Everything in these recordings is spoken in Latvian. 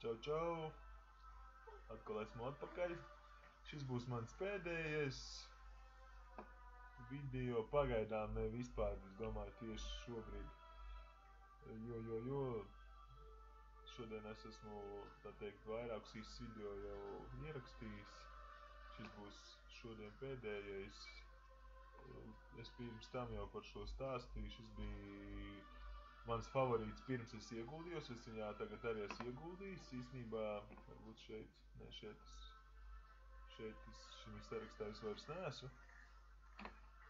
Čau, čau! Atkal esmu atpakaļ. Šis būs mans pēdējais video, pagaidām ne vispār, es domāju tieši šobrīd. Jo šodien es esmu, tā teikt, vairākus īsts video jau ierakstījis. Šis būs šodien pēdējais. Es pirms tam jau par šo stāstīju, šis bija mans favorīts pirms es ieguldījos, es viņā tagad arī esmu ieguldījis, īstenībā, varbūt šeit šim sarakstā es vairs neesmu.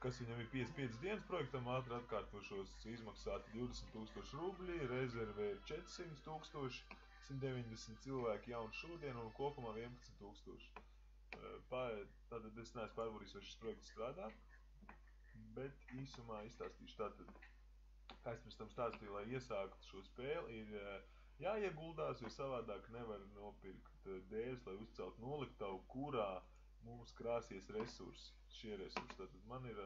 Kas viņam ir 55 dienas projektam, ātri atkārtošos, izmaksāti 20 000 rubļi, rezerve ir 400 000, 190 cilvēki jauni šodien un kopumā 11 000. Tātad es neesmu pārbaudījis, vai šis projekts strādā, bet īsumā izstāstīšu tātad. Kā es pirms tam stāstīju, lai iesāktu šo spēli, ir jāieguldās, jo savādāk nevar nopirkt dēļus, lai uzceltu noliktavu, kurā mums krāsies resursi, šie resursi. Tātad man ir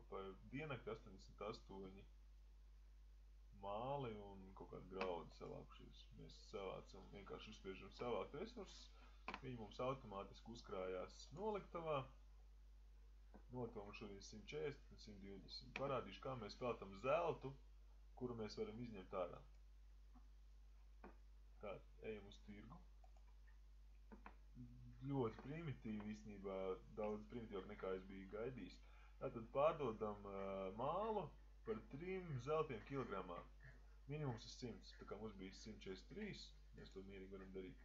par diennakti 88 māli un kaut kādi graudi savākušies. Mēs savācam, vienkārši uzspiežam savākt resursus, viņi mums automātiski uzkrājās noliktavā. Noliktavā mums šodien 140 un 120. Parādīšu, kā mēs peltam zeltu, kuru mēs varam izņemt ārā. Tātad, ejam uz tirgu. Ļoti primitīvi, īstenībā, daudz primitīvāk nekā es biju gaidījis. Tātad pārdodam mālu par 3 zeltiem kilogramā. Minimums ir 100, tā kā mums bija 143, mēs to mierīgi varam darīt.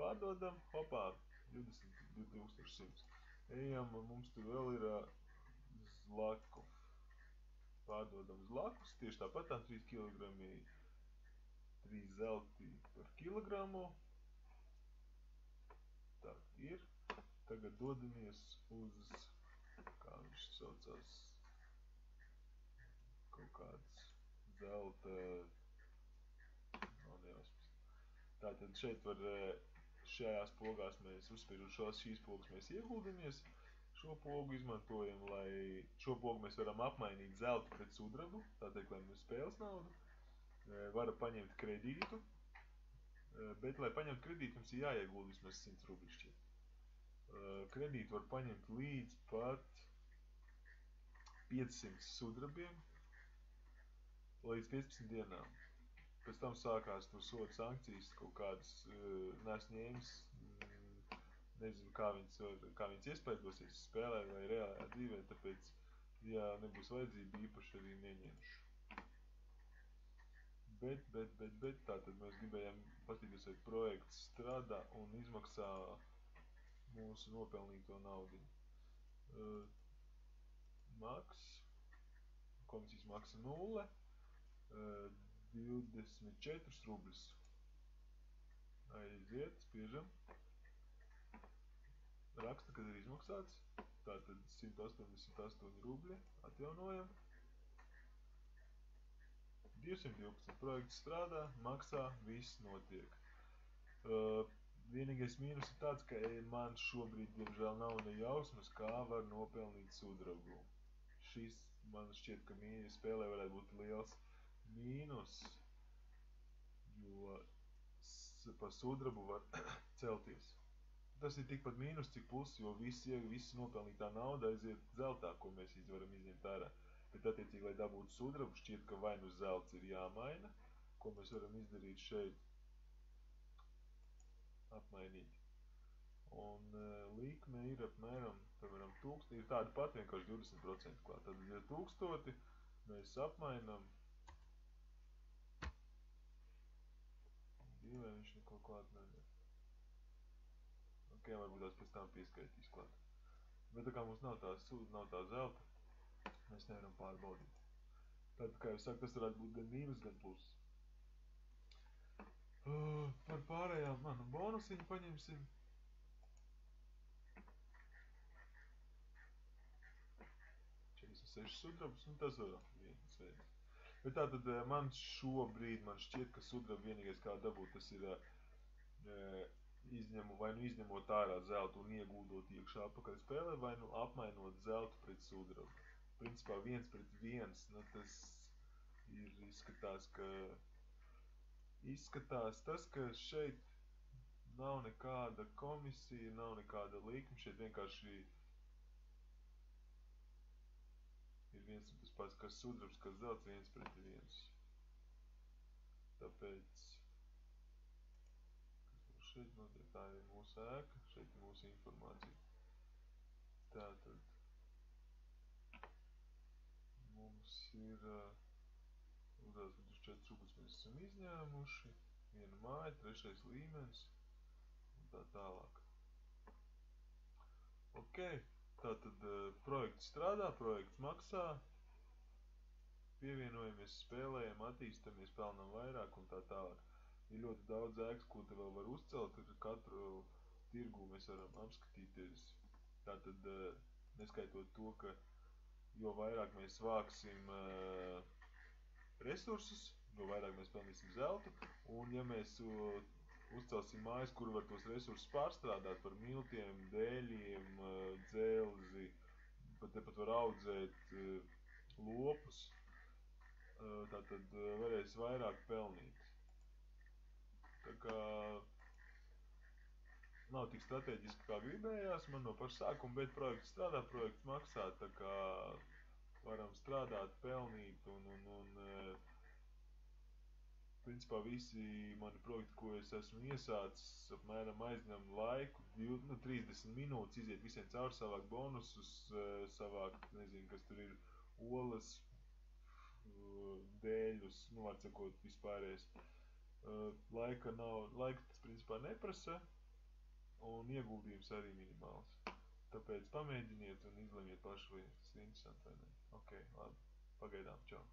Pārdodam, hopā, 22 100. Ejam, mums tur vēl ir zlaku. Pārdodam zlakus, tieši tāpat 3 kilogrami, 3 zelti par kilogramu. Tā ir. Tagad dodamies uz, kā viņš saucās, kaut kāds zelta, nav nejausmas. Tātad šeit var, šajās pogās mēs uzspiežot šīs pogas mēs ieguldamies. Šo pogu izmantojam, lai šo pogu mēs varam apmainīt zeltu pret sudrabu, tā teikt, lai mums spēles naudu. Varam paņemt kredītu, bet, lai paņemtu kredītu, mums ir jāiegulda vismaz 100 rubļi šķiet. Kredītu var paņemt līdz pat 500 sudrabiem līdz 15 dienām. Pēc tam sākās tur soda sankcijas, kaut kādas neesmu ņēmis, nezinu, kā viņas iespēdosies spēlē vai reālajā dzīvē, tāpēc, ja nebūs vajadzība, īpaši arī neņemšu. Bet, tātad mēs gribējām paskatīties, vai projekts strādā un izmaksā mūsu nopelnīto naudu. Komisijas maksa 0, 24 rubļus. Aiziet, spiežam. Raksta, kad ir izmaksāts, tātad 188 rubļi, atjaunojam. 212 projekts strādā, maksā, viss notiek. Vienīgais mīnus ir tāds, ka man šobrīd, diemžēl, nav ne jausmas, kā var nopelnīt sudrabu. Šis, man šķiet, ka spēlē varētu būt liels mīnus, jo par sudrabu var celties. Tas ir tikpat mīnus, cik plus, jo visi nopelnītā nauda aiziet zeltā, ko mēs varam izņemt ārā. Bet attiecīgi, lai dabūtu sudrabu, šķiet, ka vai nu zelts ir jāmaina, ko mēs varam izdarīt šeit, apmainīt. Un likme ir apmēram, piemēram, 1000, ir tāda pat vienkārši 20% klāt. Tad, ja 1000 mēs apmainam, divai viņš neko klāt nedara. Ok, varbūt tās pēc tam pieskaitīs klāt. Bet tā kā mums nav tā zelta, mēs nevaram pārbaudīt. Tad, kā jau saku, tas varētu būt gan mīnus, gan plus. Par pārējām manu bonusiņu paņemsim. Četrdesmit 6 sudrabus, un tas var viens veids. Bet tātad man šobrīd, man šķiet, ka sudrabu vienīgais kā dabūt, tas ir vai nu izņemot ārā zeltu un ieguldot iekšā apakaļ spēlē, vai nu apmainot zeltu pret sudrabu. Principā 1 pret 1, nu tas ir izskatās tas, ka šeit Nav nekāda komisija, nav nekāda likme, šeit vienkārši ir viens un tas pats, kas sudrabs, kas zelts, 1:1. Tāpēc, kas šeit notiek, tā ir mūsu ēka, šeit ir mūsu informācija. Tātad, mums ir, uzās 24 rubļus mēs esam izņēmuši, viena māja, 3. līmenis, un tā tālāk. Ok, tātad projekts strādā, projekts maksā, pievienojamies, spēlējam, attīstamies, pelnam vairāk un tā tālāk. Ir ļoti daudz ēkas, ko te vēl var uzcelt, ar katru tirgu mēs varam apskatīties. Tātad, neskaitot to, ka jo vairāk mēs vāksim resursus, jo vairāk mēs pelnīsim zeltu, un ja mēs uzcelsim mājas, kur var tos resursus pārstrādāt par miltiem, dēļiem, dzelzi, tepat var audzēt lopus, tātad varēs vairāk pelnīt. Tā kā nav tik strateģiski, kā gribējās man no paša sākuma, bet projekts strādā, projekts maksā, tā kā varam strādāt, pelnīt un principā visi mani projekti, ko es esmu iesācis, apmēram aizņem laiku, 30 minūtes iziet visiem cauri, savākt bonusus, savākt, nezinu, kas tur ir, olas, dēļus, var sakot, vispārējais. Laika tas principā neprasa, un ieguldījums arī minimāls. Tāpēc pamēģiniet un izlemiet paši, vai tas ir interesanti vai ne. Ok, labi, pagaidām, čau.